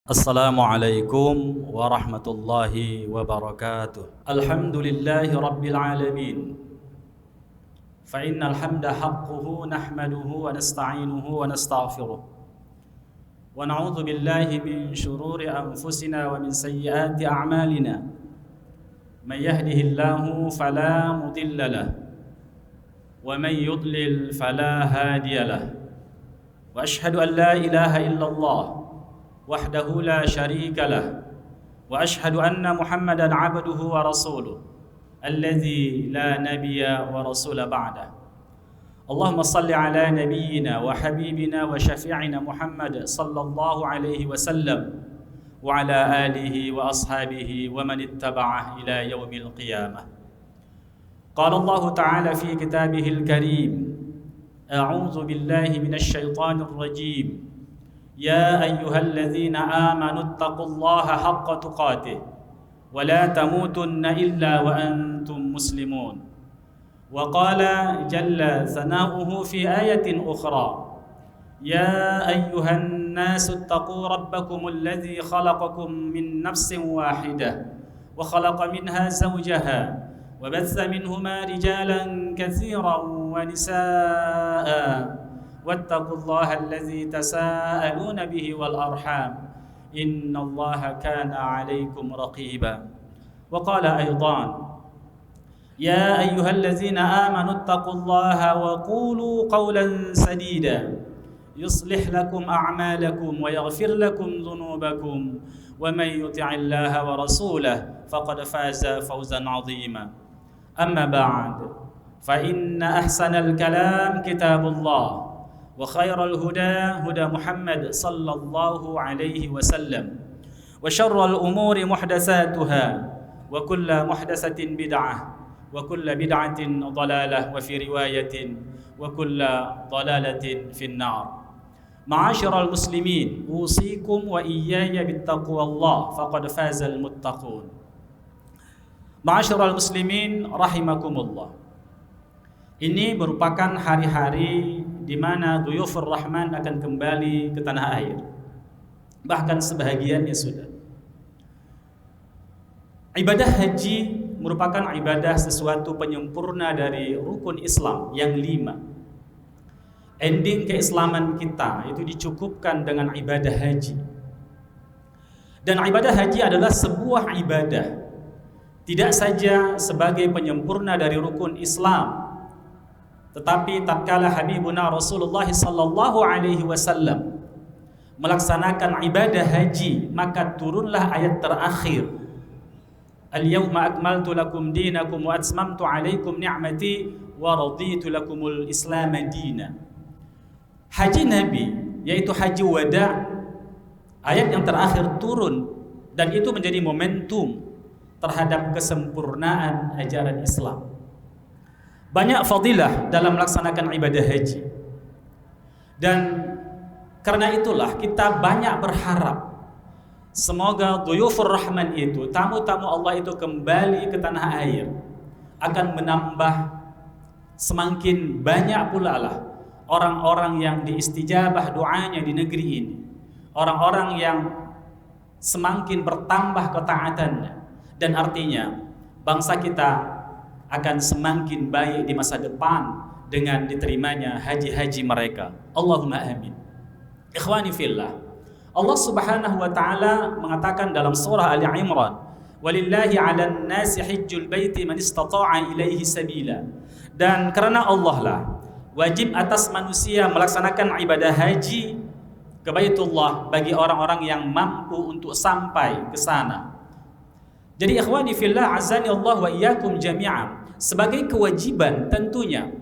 Assalamualaikum warahmatullahi wabarakatuh. Alhamdulillahi rabbil alamin. Fa innal hamda haqquhu nahmaduhu wa nasta'inuhu wa nastaghfiruh. Wa na'udzu billahi min shururi anfusina wa min sayyiati a'malina. Man yahdihillahu fala mudilla lahu wa man yudlil fala hadiya lahu. Wa ashhadu an la ilaha illallah وحده لا شريك له وأشهد أن محمدا عبده ورسوله الذي لا نبي ورسول بعده اللهم صل على نبينا وحبيبنا وشفيعنا محمد صلى الله عليه وسلم وعلى آله وأصحابه ومن اتبعه إلى يوم القيامة. قال الله تعالى في كتابه الكريم: أعوذ بالله من الشيطان الرجيم. يا أيها الذين آمنوا اتقوا الله حق تقاته ولا تموتن إلا وأنتم مسلمون. وقال جل ثناؤه في آية أخرى: يا أيها الناس اتقوا ربكم الذي خلقكم من نفس واحدة وخلق منها زوجها وبث منهما رجالا كثيرا ونساء واتقوا الله الذي تساءلون به والأرحام إن الله كان عليكم رقيبا. وقال أيضا: يا أيها الذين آمنوا اتقوا الله وقولوا قولا سديدا يصلح لكم أعمالكم ويغفر لكم ذنوبكم ومن يطع الله ورسوله فقد فاز فوزا عظيما. أما بعد فإن أحسن الكلام كتاب الله وخير الهدى هدى محمد صلى الله عليه وسلم وشر الأمور محدثاتها وكل محدثة بدعة وكل بدعة ضلالة وفي رواية وكل ضلالة في النار. معاشر المسلمين، أوصيكم وإياي بالتقوى الله فقد فاز المتقون. معاشر المسلمين رحمكم الله. Ini merupakan hari-hari di mana Dhuyufur Rahman akan kembali ke tanah air. Bahkan sebahagiannya sudah. Ibadah haji merupakan ibadah sesuatu penyempurna dari rukun Islam yang 5. Ending keislaman kita itu dicukupkan dengan ibadah haji. Dan ibadah haji adalah sebuah ibadah tidak saja sebagai penyempurna dari rukun Islam, tetapi tatkala Habibuna Rasulullah sallallahu alaihi wasallam melaksanakan ibadah haji, maka turunlah ayat terakhir: Al-yawma akmaltu lakum dinakum wa atmamtu alaikum ni'mati wa raditu lakumul Islam dina. Haji Nabi, yaitu haji wada, ayat yang terakhir turun, dan itu menjadi momentum terhadap kesempurnaan ajaran Islam. Banyak fadilah dalam melaksanakan ibadah haji. Dan karena itulah kita banyak berharap semoga Dhuyufur Rahman itu, tamu-tamu Allah itu kembali ke tanah air, akan menambah semakin banyak pula lah orang-orang yang diistijabah doanya di negeri ini. Orang-orang yang semakin bertambah ketaatannya. Dan artinya bangsa kita akan semakin baik di masa depan dengan diterimanya haji-haji mereka. Allahumma amin. Ikhwani fillah, Allah Subhanahu wa taala mengatakan dalam surah Ali Imran, "Walillahi 'alan nasi hajjul baiti man istata'a ilaihi sabila." Dan karena Allah lah wajib atas manusia melaksanakan ibadah haji ke Baitullah bagi orang-orang yang mampu untuk sampai ke sana. Jadi ikhwani fillah, azani Allah wa iyyakum jami'an, sebagai kewajiban tentunya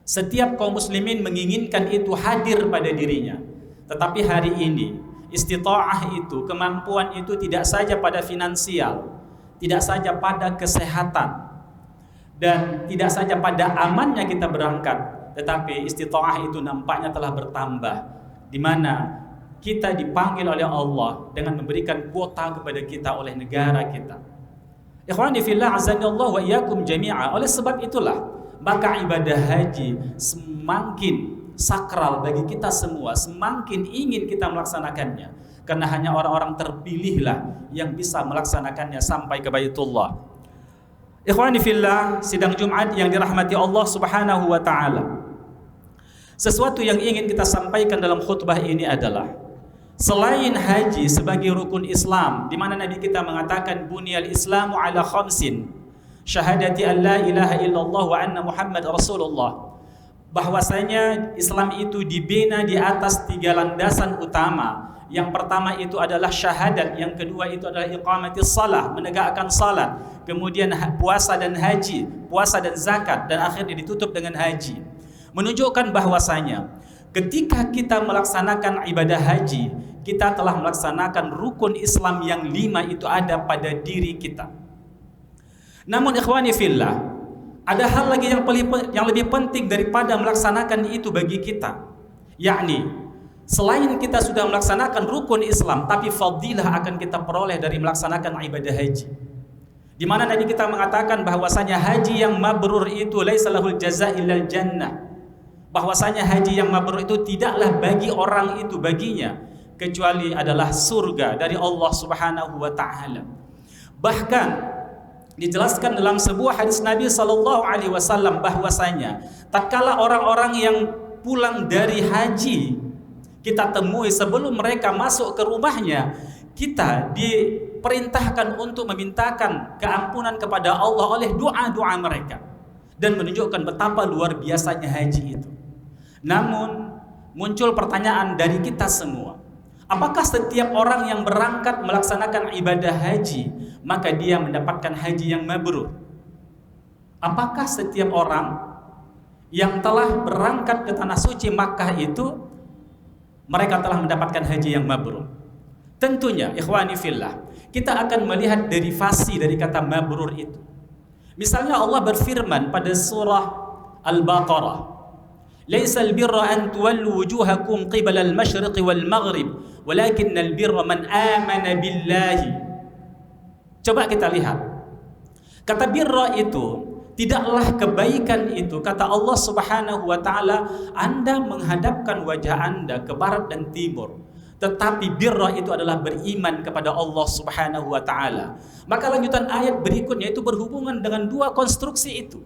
setiap kaum muslimin menginginkan itu hadir pada dirinya. Tetapi hari ini istita'ah itu, kemampuan itu tidak saja pada finansial, tidak saja pada kesehatan, dan tidak saja pada amannya kita berangkat, tetapi istita'ah itu nampaknya telah bertambah, di mana kita dipanggil oleh Allah dengan memberikan kuota kepada kita oleh negara kita. Ikhwani fillah, azanillahu wa iyyakum jami'a. Oleh sebab itulah maka ibadah haji semakin sakral bagi kita semua, semakin ingin kita melaksanakannya. karena hanya orang-orang terpilihlah yang bisa melaksanakannya sampai ke Baitullah. Ikhwani fillah, sidang Jumat yang dirahmati Allah Subhanahu wa taala. Sesuatu yang ingin kita sampaikan dalam khutbah ini adalah selain haji sebagai rukun Islam, di mana Nabi kita mengatakan bunyal Islamu ala khamsin, syahadati an la ilaha illallah wa anna Muhammad Rasulullah. Bahwasanya Islam itu dibina di atas 3 landasan utama. Yang pertama itu adalah syahadat, yang kedua itu adalah iqamatis salah, menegakkan salat, kemudian puasa dan haji, puasa dan zakat, dan akhirnya ditutup dengan haji. Menunjukkan bahwasanya ketika kita melaksanakan ibadah haji, kita telah melaksanakan rukun Islam yang 5 itu ada pada diri kita. Namun ikhwani fillah, ada hal lagi yang lebih penting daripada melaksanakan itu bagi kita, yakni selain kita sudah melaksanakan rukun Islam, tapi fadilah akan kita peroleh dari melaksanakan ibadah haji. Di mana Nabi kita mengatakan bahwasanya haji yang mabrur itu laisa lahul jazaa illal jannah. Bahwasanya haji yang mabrur itu tidaklah bagi orang itu baginya kecuali adalah surga dari Allah Subhanahu wa taala. Bahkan dijelaskan dalam sebuah hadis Nabi sallallahu alaihi wasallam bahwasanya tatkala orang-orang yang pulang dari haji kita temui sebelum mereka masuk ke rumahnya, kita diperintahkan untuk memintakan keampunan kepada Allah oleh doa-doa mereka, dan menunjukkan betapa luar biasanya haji itu. Namun muncul pertanyaan dari kita semua, apakah setiap orang yang berangkat melaksanakan ibadah haji maka dia mendapatkan haji yang mabrur? Apakah setiap orang yang telah berangkat ke tanah suci Makkah itu mereka telah mendapatkan haji yang mabrur? Tentunya ikhwani fillah, kita akan melihat derivasi dari kata mabrur itu. Misalnya Allah berfirman pada surah Al-Baqarah, "Laisal birra an tuwallu wujuhakum qibala al-masyriqi wal maghrib, walakinnal birra man amana billahi." Coba kita lihat. Kata birra itu tidaklah kebaikan itu, kata Allah Subhanahu wa taala, Anda menghadapkan wajah Anda ke barat dan timur, tetapi birra itu adalah beriman kepada Allah Subhanahu wa taala. Maka lanjutan ayat berikutnya itu berhubungan dengan 2 konstruksi itu,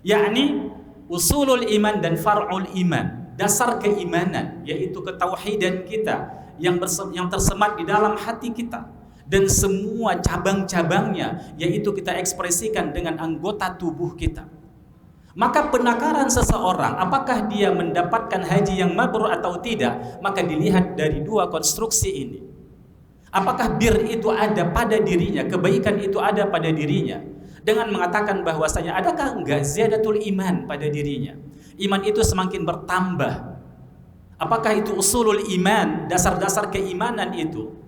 yakni usulul iman dan far'ul iman, dasar keimanan, yaitu ketauhidan kita yang tersemat di dalam hati kita, dan semua cabang-cabangnya, yaitu kita ekspresikan dengan anggota tubuh kita. Maka penakaran seseorang apakah dia mendapatkan haji yang mabrur atau tidak, maka dilihat dari 2 konstruksi ini. Apakah bir itu ada pada dirinya, kebaikan itu ada pada dirinya, dengan mengatakan bahwasanya adakah enggak ziyadatul iman pada dirinya, iman itu semakin bertambah. Apakah itu usulul iman, dasar-dasar keimanan itu?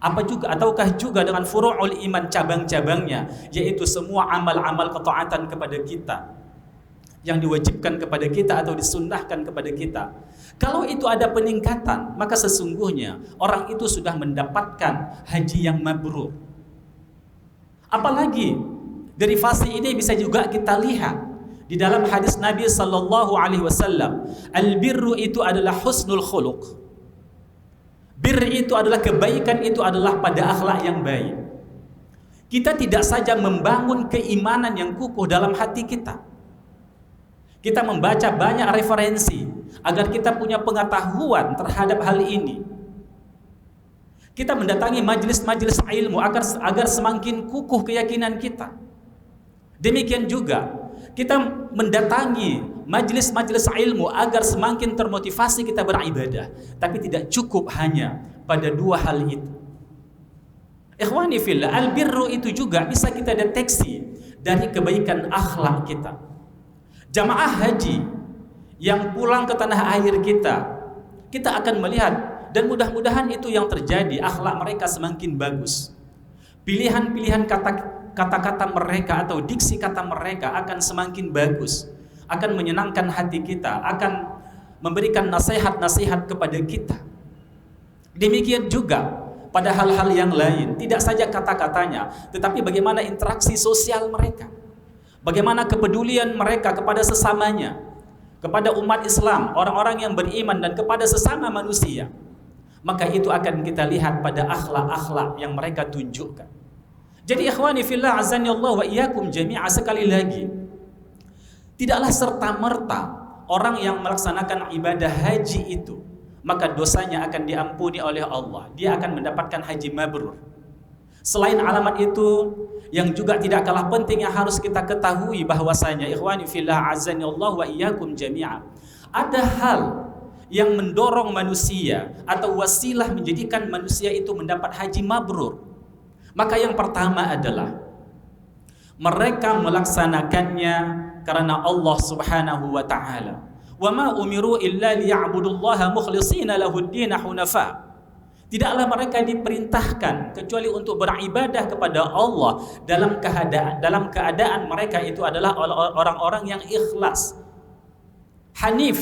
Ataukah juga dengan furu'ul iman, cabang-cabangnya, yaitu semua amal-amal ketaatan kepada kita yang diwajibkan kepada kita atau disunnahkan kepada kita. Kalau itu ada peningkatan, maka sesungguhnya orang itu sudah mendapatkan haji yang mabrur. Apalagi derivasi ini bisa juga kita lihat di dalam hadis Nabi sallallahu alaihi wasallam, al-birru itu adalah husnul khuluq. Bir itu adalah kebaikan, itu adalah pada akhlak yang baik. Kita tidak saja membangun keimanan yang kukuh dalam hati kita. Kita membaca banyak referensi agar kita punya pengetahuan terhadap hal ini. Kita mendatangi majelis-majelis ilmu agar semakin kukuh keyakinan kita. Demikian juga kita mendatangi majelis-majelis ilmu agar semakin termotivasi kita beribadah. Tapi tidak cukup hanya pada 2 hal itu. Ikhwani fillah, al-birru itu juga bisa kita deteksi dari kebaikan akhlak kita. Jamaah haji yang pulang ke tanah air kita akan melihat, dan mudah-mudahan itu yang terjadi, akhlak mereka semakin bagus. Pilihan-pilihan kata-kata mereka atau diksi kata mereka akan semakin bagus, akan menyenangkan hati kita, akan memberikan nasihat-nasihat kepada kita. Demikian juga pada hal-hal yang lain, tidak saja kata-katanya, tetapi bagaimana interaksi sosial mereka, bagaimana kepedulian mereka kepada sesamanya, kepada umat Islam, orang-orang yang beriman, dan kepada sesama manusia. maka itu akan kita lihat pada akhlak-akhlak yang mereka tunjukkan. Jadi ikhwani fillah azani Allah wa iyyakum jami'a, sekali lagi, tidaklah serta-merta orang yang melaksanakan ibadah haji itu maka dosanya akan diampuni oleh Allah, dia akan mendapatkan haji mabrur. Selain alamat itu, yang juga tidak kalah penting yang harus kita ketahui bahwasanya ikhwani fillah azani Allah wa iyyakum jami'a, ada hal yang mendorong manusia atau wasilah menjadikan manusia itu mendapat haji mabrur. Maka yang pertama adalah mereka melaksanakannya karena Allah Subhanahu wa taala. Wa ma umiru illa liya'budullaha mukhlishina lahud-din hunafa. Tidaklah mereka diperintahkan kecuali untuk beribadah kepada Allah dalam keadaan mereka itu adalah orang-orang yang ikhlas. Hanif,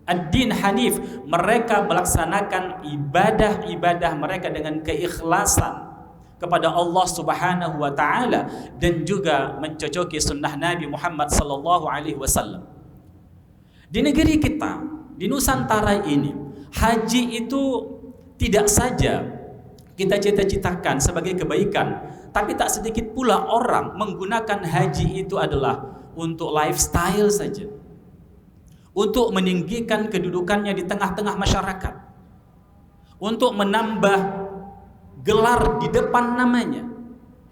ad-din hanif, mereka melaksanakan ibadah-ibadah mereka dengan keikhlasan kepada Allah Subhanahu wa taala dan juga mencocoki sunnah Nabi Muhammad sallallahu alaihi wasallam. Di negeri kita, di Nusantara ini, haji itu tidak saja kita cita-citakan sebagai kebaikan, tapi tak sedikit pula orang menggunakan haji itu adalah untuk lifestyle saja, untuk meninggikan kedudukannya di tengah-tengah masyarakat, untuk menambah gelar di depan namanya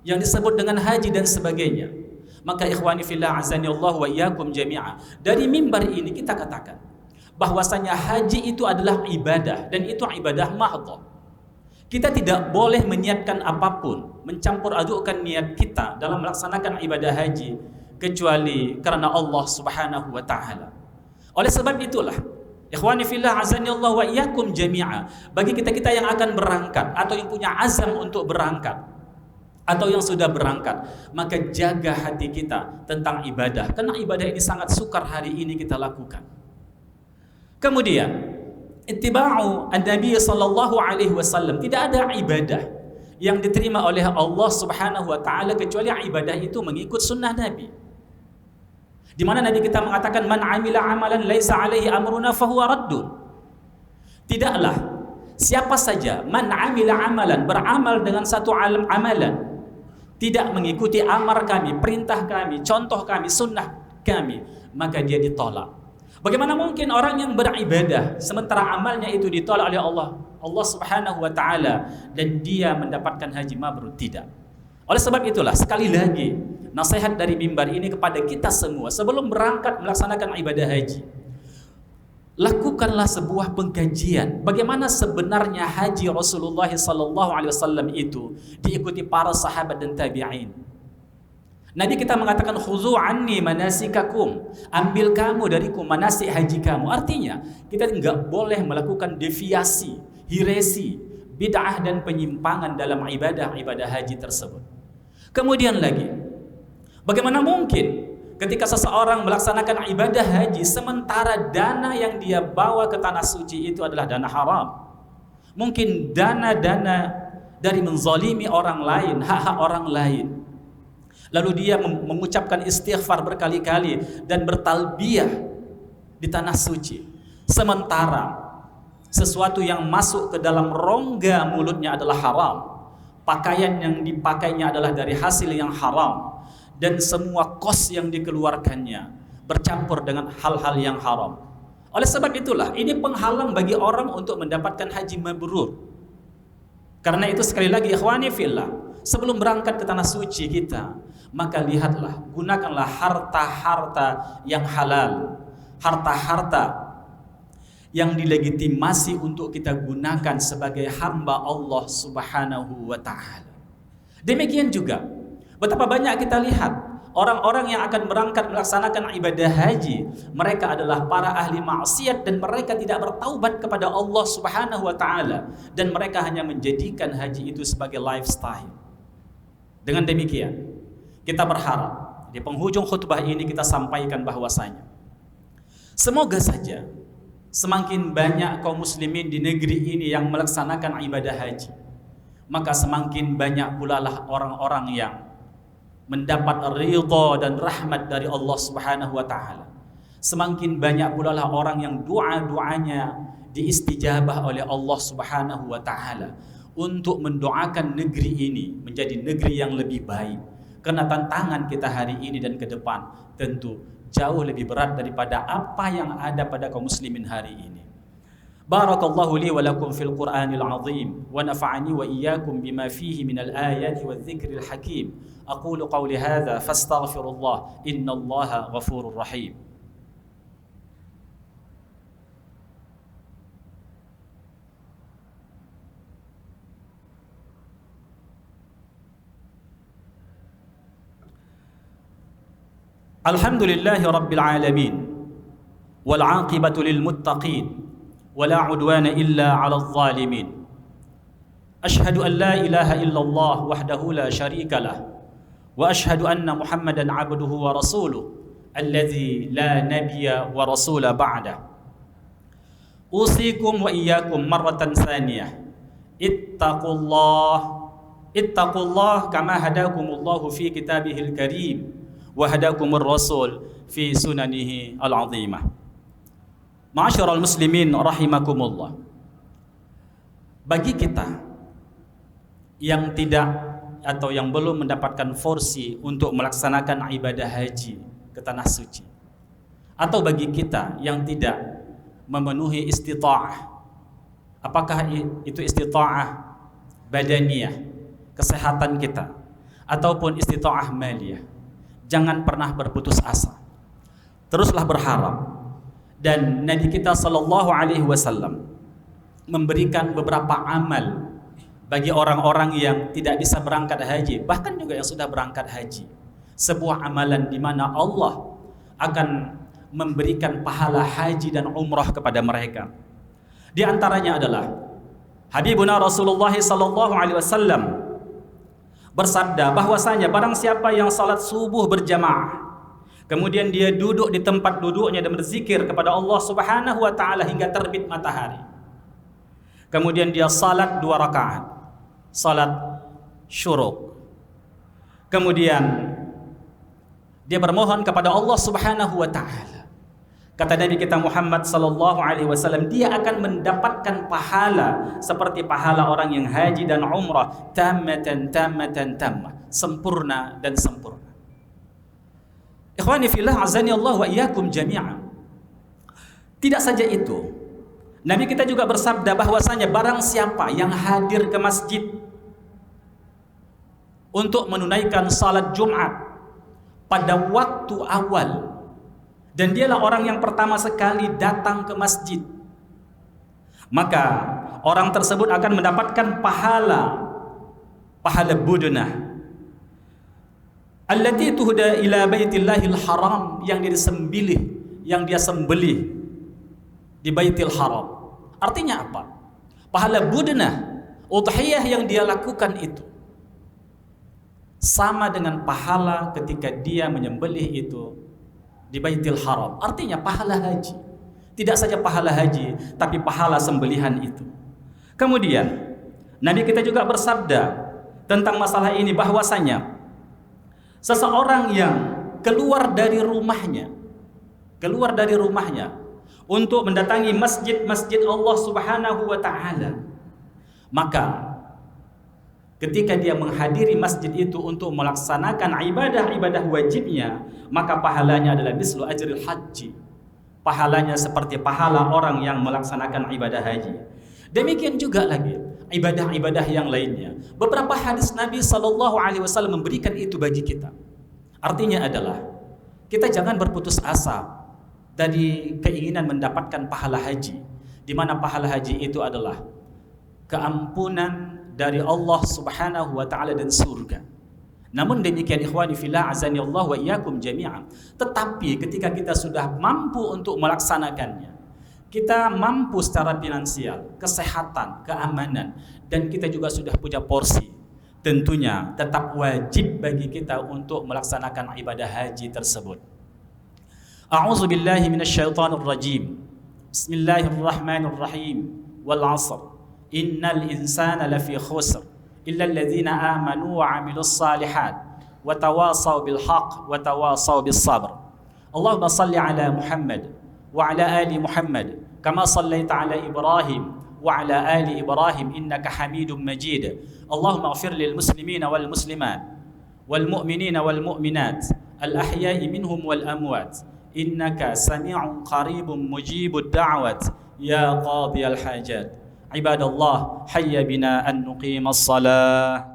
yang disebut dengan haji dan sebagainya. Maka ikhwani fillah azani Allah wa iyyakum jami'a, dari mimbar ini kita katakan bahwasanya haji itu adalah ibadah dan itu ibadah mahdhah. Kita tidak boleh meniatkan apapun, mencampur adukkan niat kita dalam melaksanakan ibadah haji kecuali karena Allah Subhanahu wa taala. Oleh sebab itulah ikhwani fillah azani Allah wa iyyakum jami'a, bagi kita-kita yang akan berangkat atau yang punya azam untuk berangkat atau yang sudah berangkat, maka jaga hati kita tentang ibadah, karena ibadah ini sangat sukar hari ini kita lakukan. Kemudian ittiba'u an-nabi sallallahu alaihi wasallam, tidak ada ibadah yang diterima oleh Allah Subhanahu wa taala kecuali ibadah itu mengikut sunnah Nabi. Di mana Nabi kita mengatakan man amila amalan laisa alaihi amruna fahuwa raddun. Tidaklah siapa saja man amila amalan, beramal dengan satu amalan, tidak mengikuti amar kami, perintah kami, contoh kami, sunnah kami, maka dia ditolak. Bagaimana mungkin orang yang beribadah sementara amalnya itu ditolak oleh Allah Subhanahu wa taala dan dia mendapatkan haji mabrur? Tidak. Oleh sebab itulah sekali lagi nasihat dari mimbar ini kepada kita semua, sebelum berangkat melaksanakan ibadah haji, lakukanlah sebuah pengkajian bagaimana sebenarnya haji Rasulullah sallallahu alaihi wasallam itu diikuti para sahabat dan tabi'in. Nabi kita mengatakan khuzu anni manasikakum, ambil kamu dariku manasik haji kamu. Artinya kita enggak boleh melakukan deviasi, hiresi, bid'ah dan penyimpangan dalam ibadah haji tersebut. Kemudian lagi, bagaimana mungkin ketika seseorang melaksanakan ibadah haji sementara dana yang dia bawa ke tanah suci itu adalah dana haram? Mungkin dana-dana dari menzalimi orang lain, hak-hak orang lain. Lalu dia mengucapkan istighfar berkali-kali dan bertalbiyah di tanah suci. Sementara sesuatu yang masuk ke dalam rongga mulutnya adalah haram. Pakaian yang dipakainya adalah dari hasil yang haram. Dan semua kos yang dikeluarkannya bercampur dengan hal-hal yang haram. Oleh sebab itulah ini penghalang bagi orang untuk mendapatkan haji mabrur. Karena itu sekali lagi ikhwani fillah, sebelum berangkat ke tanah suci kita, maka lihatlah, gunakanlah harta-harta yang halal, harta-harta yang dilegitimasi untuk kita gunakan sebagai hamba Allah Subhanahu wa taala. Demikian juga betapa banyak kita lihat orang-orang yang akan berangkat melaksanakan ibadah haji, mereka adalah para ahli maksiat dan mereka tidak bertaubat kepada Allah Subhanahu wa taala dan mereka hanya menjadikan haji itu sebagai lifestyle. Dengan demikian, kita berharap di penghujung khutbah ini kita sampaikan bahwasanya semoga saja semakin banyak kaum muslimin di negeri ini yang melaksanakan ibadah haji, maka semakin banyak pula lah orang-orang yang mendapat ridha dan rahmat dari Allah Subhanahu wa taala. semakin banyak pula lah orang yang doa-doanya diistijabah oleh Allah Subhanahu wa taala untuk mendoakan negeri ini menjadi negeri yang lebih baik. Karena tantangan kita hari ini dan ke depan tentu jauh lebih berat daripada apa yang ada pada kaum muslimin hari ini. Barakallahu li wa lakum fil Qur'anil azim wa nafa'ani wa iyyakum bima fihi minal ayati wadh-dhikril hakim. Aqulu qawli hadza fastaghfirullah innallaha ghafurur rahim. Alhamdulillahi rabbil alamin wal 'aqibatu lil muttaqin wala 'udwana illa 'alal zalimin. Ashhadu an la ilaha illallah wahdahu la syarika lah wa ashhadu anna Muhammadan 'abduhu wa rasuluh alladzi la nabiyya wa rasula ba'da. Usikum wa iyyakum marratan tsaniyah ittaqullah kama hadakumullahu fi kitabihil karim wa hadakumur rasul fi sunanihi al-'azimah. Ma'asyiral muslimin rahimakumullah. Bagi kita yang tidak atau yang belum mendapatkan porsi untuk melaksanakan ibadah haji ke tanah suci, atau bagi kita yang tidak memenuhi istita'ah, apakah itu istita'ah badaniyah, kesehatan kita, ataupun istita'ah maliyah, jangan pernah berputus asa. Teruslah berharap. Dan Nabi kita sallallahu alaihi wasallam memberikan beberapa amal bagi orang-orang yang tidak bisa berangkat haji, bahkan juga yang sudah berangkat haji. Sebuah amalan di mana Allah akan memberikan pahala haji dan umrah kepada mereka. Di antaranya adalah Habibuna Rasulullah sallallahu alaihi wasallam bersabda bahwasanya barang siapa yang salat subuh berjamaah, kemudian dia duduk di tempat duduknya dan berzikir kepada Allah Subhanahu wa taala hingga terbit matahari. Kemudian dia salat 2 rakaat, salat syuruk. Kemudian dia bermohon kepada Allah Subhanahu wa taala. Kata Nabi kita Muhammad sallallahu alaihi wasallam, dia akan mendapatkan pahala seperti pahala orang yang haji dan umrah, tammatan sempurna dan sempurna. Ikhwani fillah azani Allah wa iyyakum jami'an. Tidak saja itu, Nabi kita juga bersabda bahwasanya barang siapa yang hadir ke masjid untuk menunaikan salat Jumat pada waktu awal, dan dialah orang yang pertama sekali datang ke masjid, maka orang tersebut akan mendapatkan pahala budunah allati tuhda ila baitillahil haram, yang dia sembelih di Baitul Haram. Artinya apa? Pahala budnah, udhiyah yang dia lakukan itu sama dengan pahala ketika dia menyembelih itu di Baitul Haram. Artinya pahala haji. Tidak saja pahala haji, tapi pahala sembelihan itu. Kemudian Nabi kita juga bersabda tentang masalah ini bahwasanya seseorang yang keluar dari rumahnya untuk mendatangi masjid Allah Subhanahu wa taala, maka ketika dia menghadiri masjid itu untuk melaksanakan ibadah wajibnya, maka pahalanya adalah mislu ajril haji. Pahalanya seperti pahala orang yang melaksanakan ibadah haji. Demikian juga lagi ibadah-ibadah yang lainnya. Beberapa hadis Nabi sallallahu alaihi wasallam memberikan itu bagi kita. Artinya adalah kita jangan berputus asa dari keinginan mendapatkan pahala haji, di mana pahala haji itu adalah keampunan dari Allah Subhanahu wa taala dan surga. Namun demikian ikhwani fillah azani Allah wa iyyakum jami'an, tetapi ketika kita sudah mampu untuk melaksanakannya, kita mampu secara finansial, kesehatan, keamanan, dan kita juga sudah punya porsi, tentunya tetap wajib bagi kita untuk melaksanakan ibadah haji tersebut. A'udzu billahi minasyaitonir rajim. Bismillahirrahmanirrahim. Wal 'ashr. Innal insana lafi khusr illa alladhina amanu wa 'amilus salihat wa tawasaw bil haqq wa tawasaw bis sabr. Allahumma salli ala Muhammad wa ala ali Muhammad kama sallaita ala Ibrahim wa ala ali Ibrahim innaka Hamidum Majid. Allahumma ighfir lil muslimina wal muslimat wal mu'minina wal mu'minat al ahya'i minhum wal amwat innaka sami'un qaribun mujibud da'wat ya qadiyal hajat. Ibadallah, hayya bina an nuqimas salah.